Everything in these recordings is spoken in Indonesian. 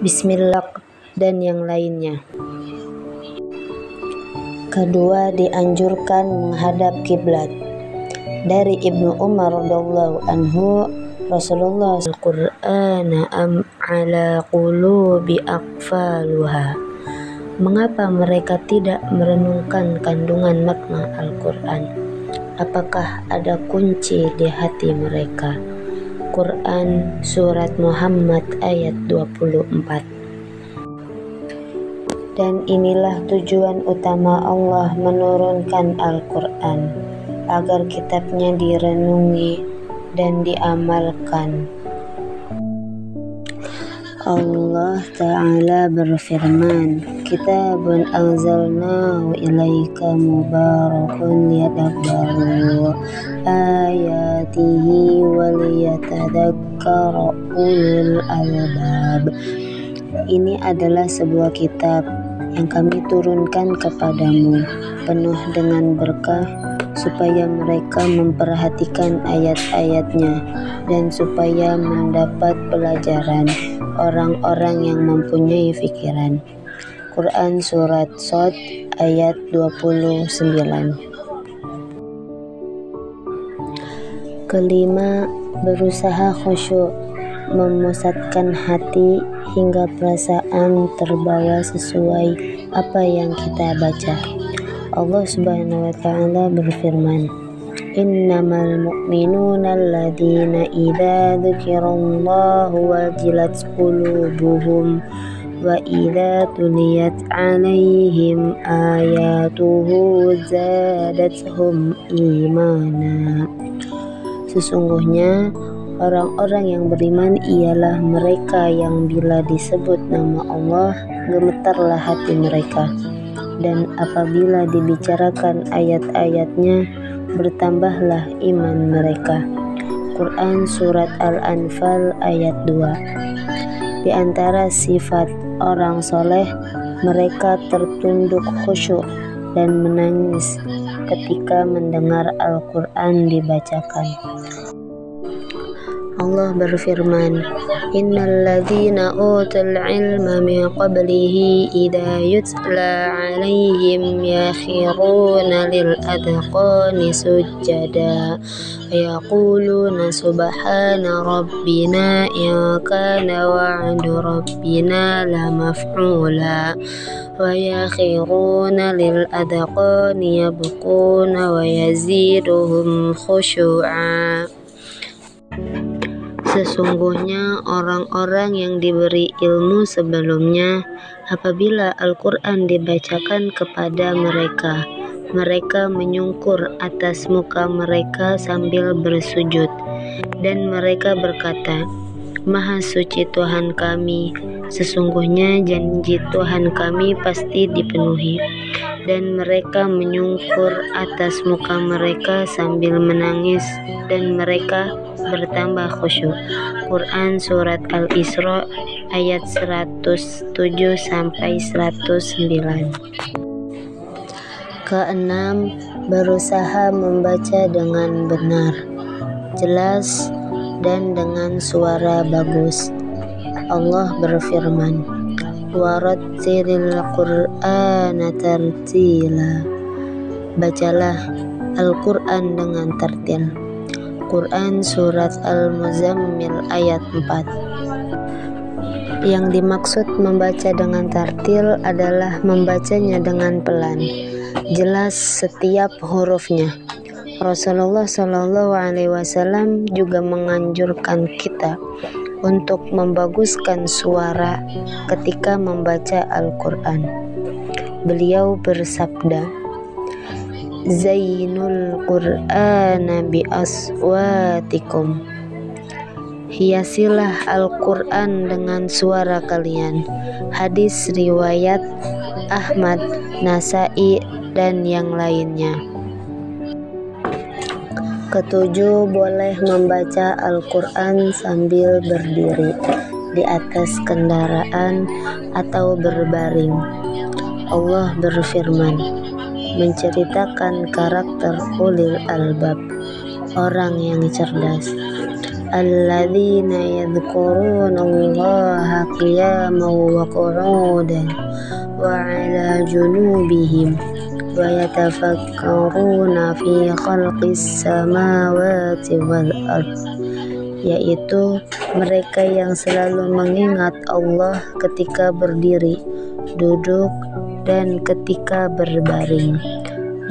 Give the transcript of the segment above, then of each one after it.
bismillah, dan yang lainnya. Kedua, dianjurkan menghadap kiblat. Dari Ibnu Umar radhiyallahu anhu, Rasulullah Al-Qur'ana am ala qulubi aqfaluha. Mengapa mereka tidak merenungkan kandungan makna Al-Quran? Apakah ada kunci di hati mereka? Quran Surat Muhammad ayat 24. Dan inilah tujuan utama Allah menurunkan Al-Quran, agar kitabnya direnungi dan diamalkan. Allah Ta'ala berfirman, Kitabun anzalnahu ilaika mubarakun liyadabbaru ayatihi waliyatadakkara ulul albab. Ini adalah sebuah kitab yang kami turunkan kepadamu, penuh dengan berkah, supaya mereka memperhatikan ayat-ayatnya dan supaya mendapat pelajaran orang-orang yang mempunyai pikiran. Quran Surat Shad ayat 29. Kelima, berusaha khusyuk, memusatkan hati hingga perasaan terbawa sesuai apa yang kita baca. Allah Subhanahu wa Ta'ala berfirman, Innamal mu'minuna alladzina idza dzukirallahu wajilat qulubuhum wa idza tuliyat 'alaihim ayatuhu zadatuhum imana. Sesungguhnya orang-orang yang beriman ialah mereka yang bila disebut nama Allah gemetarlah hati mereka, dan apabila dibicarakan ayat-ayatnya bertambahlah iman mereka. Quran Surat Al-Anfal ayat 2. Di antara sifat orang soleh, mereka tertunduk khusyuk dan menangis ketika mendengar Al-Quran dibacakan. Allah berfirman, Innal ladzina utul ilma min qablihi idza yutla 'alaihim yakhiruna lil adqani sujada yaquluna subhana rabbina in kana wa'du rabbina lamaf'ula wa yakhiruna lil adqani yabquna wa yaziduhum khusyu'a. Sesungguhnya orang-orang yang diberi ilmu sebelumnya, apabila Al-Quran dibacakan kepada mereka, mereka menyungkur atas muka mereka sambil bersujud, dan mereka berkata, Maha suci Tuhan kami, sesungguhnya janji Tuhan kami pasti dipenuhi. Dan mereka menyungkur atas muka mereka sambil menangis, dan mereka bertambah khusyuk. Quran Surat Al-Isra ayat 107-109. Keenam, berusaha membaca dengan benar, jelas, dan dengan suara bagus. Allah berfirman, Warattilil Qur'ana tartila. Bacalah Al-Quran dengan tartil. Quran Surat Al-Muzammil ayat 4. Yang dimaksud membaca dengan tartil adalah membacanya dengan pelan, jelas setiap hurufnya. Rasulullah SAW juga menganjurkan kita untuk membaguskan suara ketika membaca Al-Quran. Beliau bersabda, Zainul Qur'ana bi aswatikum. Hiasilah Al-Quran dengan suara kalian. Hadis riwayat Ahmad, Nasai, dan yang lainnya. Ketujuh, boleh membaca Al-Quran sambil berdiri di atas kendaraan atau berbaring. Allah berfirman, menceritakan karakter ulil albab, orang yang cerdas. alladzina yadhkurunallaha qiyaman wa qu'udan wa 'ala junubihim wa yatafakkaruna fi khalqis samawati wal ard, yaitu mereka yang selalu mengingat Allah ketika berdiri, duduk, dan ketika berbaring.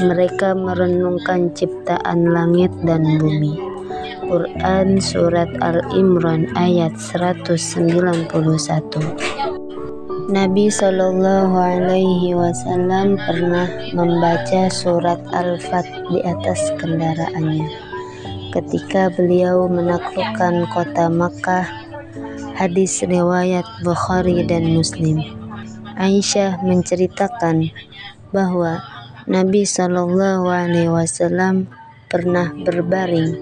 Mereka merenungkan ciptaan langit dan bumi. Quran Surat Al-Imran ayat 191. Nabi Shallallahu Alaihi Wasallam pernah membaca surat Al-Fat di atas kendaraannya ketika beliau menaklukkan kota Makkah. Hadis riwayat Bukhari dan Muslim. Aisyah menceritakan bahwa Nabi Shallallahu Alaihi Wasallam pernah berbaring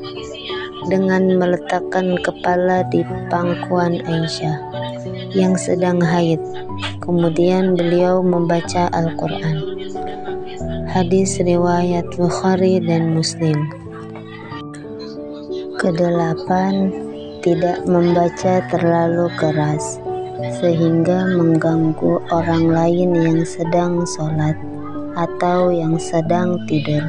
dengan meletakkan kepala di pangkuan Aisyah yang sedang haid. Kemudian beliau membaca Al-Quran. Hadis riwayat Bukhari dan Muslim. Kedelapan, tidak membaca terlalu keras sehingga mengganggu orang lain yang sedang sholat atau yang sedang tidur.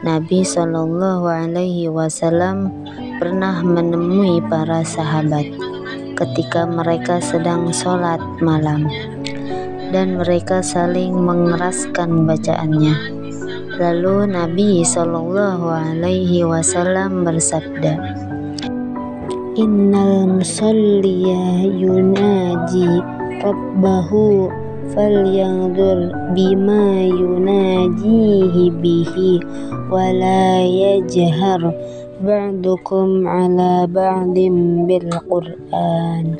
Nabi Shallallahu Alaihi Wasallam pernah menemui para sahabat ketika mereka sedang sholat malam dan mereka saling mengeraskan bacaannya. Lalu Nabi Shallallahu Alaihi Wasallam bersabda, "Innal musalliya yunaji rabbahu falyanzur bima yunajihi bihi wala yajhar ba'dukum ala ba'dim bil Qur'an."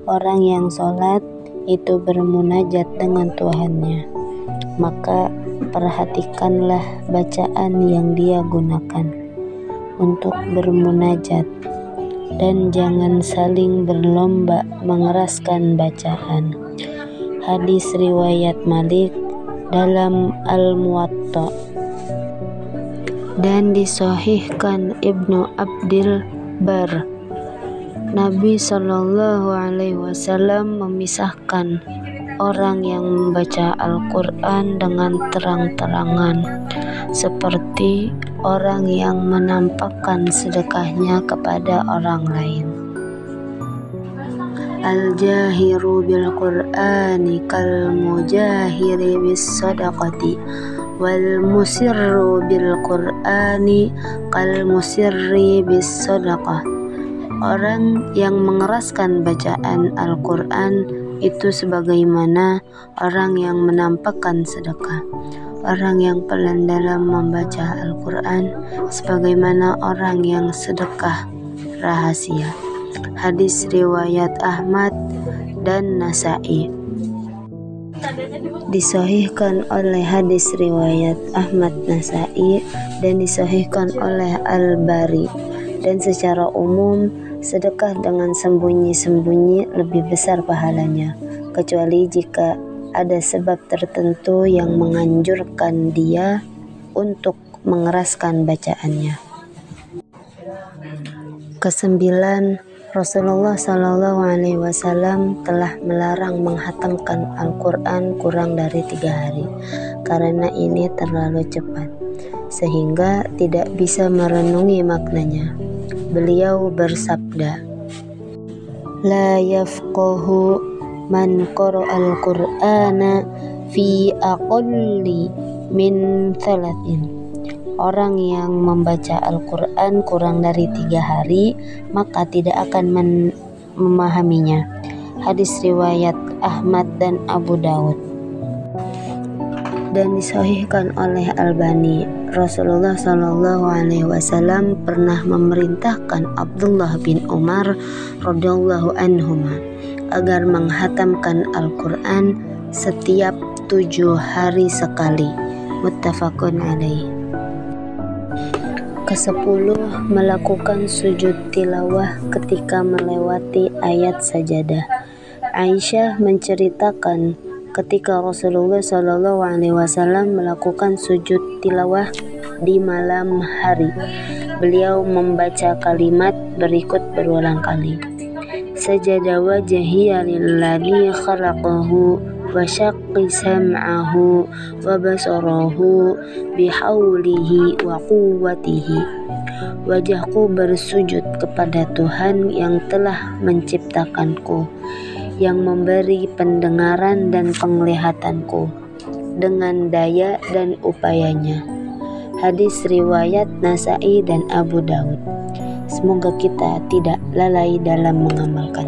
Orang yang sholat itu bermunajat dengan Tuhannya, maka perhatikanlah bacaan yang dia gunakan untuk bermunajat, dan jangan saling berlomba mengeraskan bacaan. Hadis riwayat Malik dalam Al-Muwatta dan disahihkan Ibnu Abdil Bar. Nabi Shallallahu Alaihi Wasallam memisahkan orang yang membaca Al-Quran dengan terang-terangan seperti orang yang menampakkan sedekahnya kepada orang lain. Al-jahiru bil Qur'ani kal mujahiri bis sadaqati wal musirru bil Qur'ani kal musirri bis sadaqah. Orang yang mengeraskan bacaan Al-Quran itu sebagaimana orang yang menampakkan sedekah. Orang yang pelan dalam membaca Al-Quran sebagaimana orang yang sedekah rahasia. Hadis riwayat Ahmad dan Nasa'i. Disahihkan oleh hadis riwayat Ahmad, Nasa'i, dan disahihkan oleh Al-Bari. Dan secara umum, sedekah dengan sembunyi-sembunyi lebih besar pahalanya, kecuali jika ada sebab tertentu yang menganjurkan dia untuk mengeraskan bacaannya. Kesembilan, Rasulullah Shallallahu Alaihi Wasallam telah melarang menghatamkan Al-Quran kurang dari 3 hari, karena ini terlalu cepat, sehingga tidak bisa merenungi maknanya. Beliau bersabda, "La yafqahu man qara'al Qur'ana fi aqalli min 3." Orang yang membaca Al-Quran kurang dari 3 hari, maka tidak akan memahaminya. Hadis riwayat Ahmad dan Abu Daud. Dan disahihkan oleh Albani, Rasulullah Shallallahu Alaihi Wasallam pernah memerintahkan Abdullah bin Umar radhiyallahu anhuma agar menghatamkan Al-Quran setiap 7 hari sekali. Muttafaqun alaih. Ke-10, melakukan sujud tilawah ketika melewati ayat sajadah. Aisyah menceritakan ketika Rasulullah Shallallahu Alaihi Wasallam melakukan sujud tilawah di malam hari, Beliau membaca kalimat berikut berulang kali. Sajada wajhiya lilladzi khalaqahu wa syaqqi sam'ahu wa basarahu bihaulihi wa quwwatihi. Wajahku bersujud kepada Tuhan yang telah menciptakanku, yang memberi pendengaran dan penglihatanku dengan daya dan upayanya. Hadis riwayat Nasa'i dan Abu Daud. Semoga kita tidak lalai dalam mengamalkan.